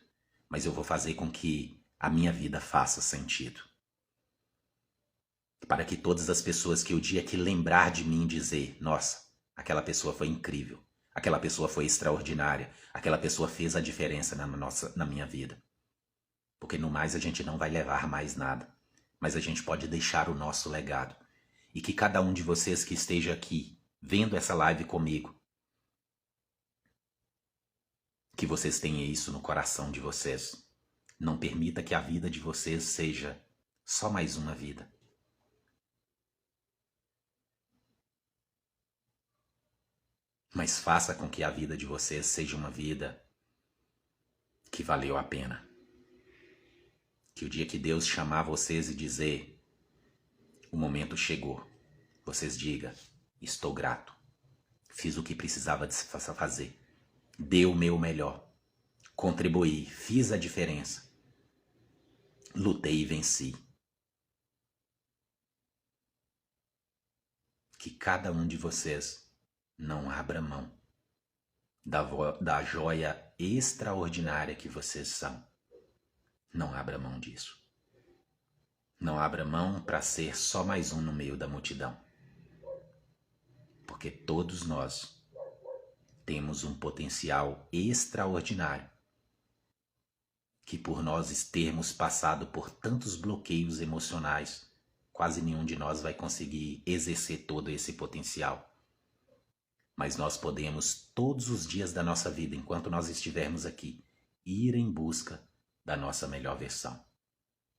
mas eu vou fazer com que a minha vida faça sentido. Para que todas as pessoas que o dia que lembrar de mim dizer, nossa, aquela pessoa foi incrível, aquela pessoa foi extraordinária, aquela pessoa fez a diferença na minha vida. Porque no mais a gente não vai levar mais nada, mas a gente pode deixar o nosso legado. E que cada um de vocês que esteja aqui, vendo essa live comigo, que vocês tenham isso no coração de vocês. Não permita que a vida de vocês seja só mais uma vida. Mas faça com que a vida de vocês seja uma vida que valeu a pena. Que o dia que Deus chamar vocês e dizer, o momento chegou, vocês digam, estou grato, fiz o que precisava de fazer, dei o meu melhor, contribuí, fiz a diferença, lutei e venci. que cada um de vocês não abra mão da joia extraordinária que vocês são. Não abra mão disso. Não abra mão para ser só mais um no meio da multidão. Porque todos nós temos um potencial extraordinário que, por nós termos passado por tantos bloqueios emocionais, quase nenhum de nós vai conseguir exercer todo esse potencial. Mas nós podemos, todos os dias da nossa vida, enquanto nós estivermos aqui, ir em busca da nossa melhor versão.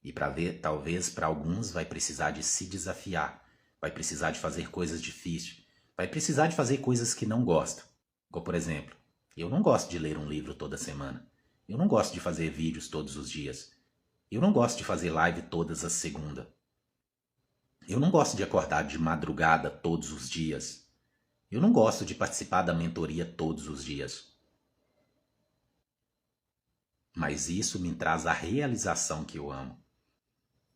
E talvez para alguns vai precisar de se desafiar, vai precisar de fazer coisas difíceis, vai precisar de fazer coisas que não gosta. Como, por exemplo, eu não gosto de ler um livro toda semana. Eu não gosto de fazer vídeos todos os dias. Eu não gosto de fazer live todas as segundas. Eu não gosto de acordar de madrugada todos os dias. Eu não gosto de participar da mentoria todos os dias. Mas isso me traz a realização que eu amo,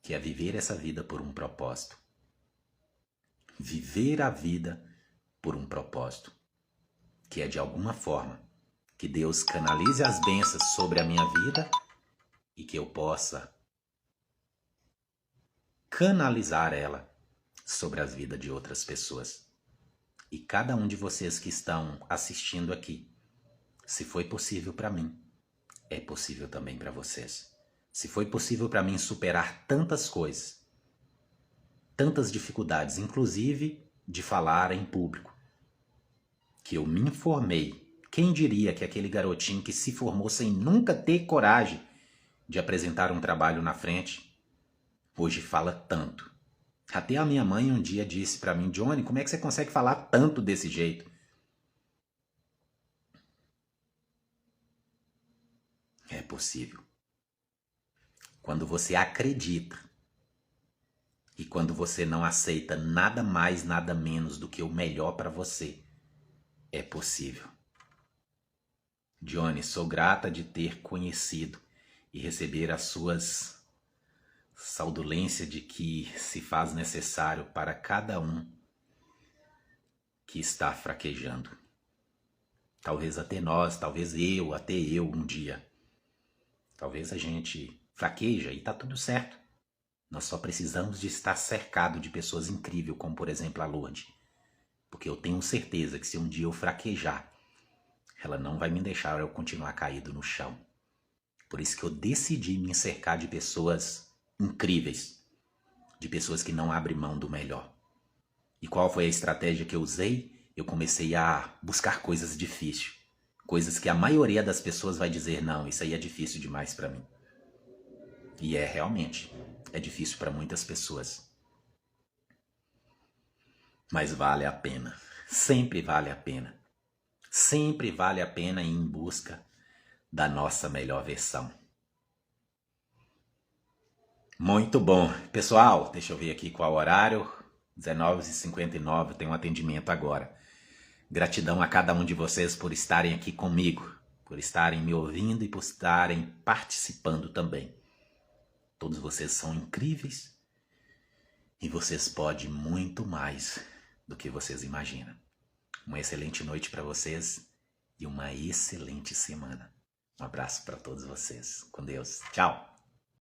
que é viver essa vida por um propósito. Viver a vida por um propósito, que é de alguma forma que Deus canalize as bênçãos sobre a minha vida e que eu possa canalizar ela sobre as vidas de outras pessoas. E cada um de vocês que estão assistindo aqui, se foi possível para mim, é possível também para vocês. Se foi possível para mim superar tantas coisas, tantas dificuldades, inclusive de falar em público, que eu me informei. Quem diria que aquele garotinho que se formou sem nunca ter coragem de apresentar um trabalho na frente, hoje fala tanto. Até a minha mãe um dia disse para mim: Johnny, como é que você consegue falar tanto desse jeito? É possível. Quando você acredita e quando você não aceita nada mais, nada menos do que o melhor para você, é possível. Johnny, sou grata de ter conhecido e receber as suas saudolências de que se faz necessário para cada um que está fraquejando. Talvez até nós, talvez eu, até eu um dia. Talvez a gente fraqueja e tá tudo certo. Nós só precisamos de estar cercado de pessoas incríveis, como por exemplo a Lourdes. Porque eu tenho certeza que se um dia eu fraquejar, ela não vai me deixar eu continuar caído no chão. Por isso que eu decidi me cercar de pessoas incríveis, de pessoas que não abrem mão do melhor. E qual foi a estratégia que eu usei? Eu comecei a buscar coisas difíceis. Coisas que a maioria das pessoas vai dizer: não, isso aí é difícil demais para mim. E realmente, é difícil para muitas pessoas. Mas vale a pena. Sempre vale a pena. Sempre vale a pena ir em busca da nossa melhor versão. Muito bom. Pessoal, deixa eu ver aqui qual horário. 19h59, tem um atendimento agora. Gratidão a cada um de vocês por estarem aqui comigo, por estarem me ouvindo e por estarem participando também. Todos vocês são incríveis e vocês podem muito mais do que vocês imaginam. Uma excelente noite para vocês e uma excelente semana. Um abraço para todos vocês. Com Deus. Tchau.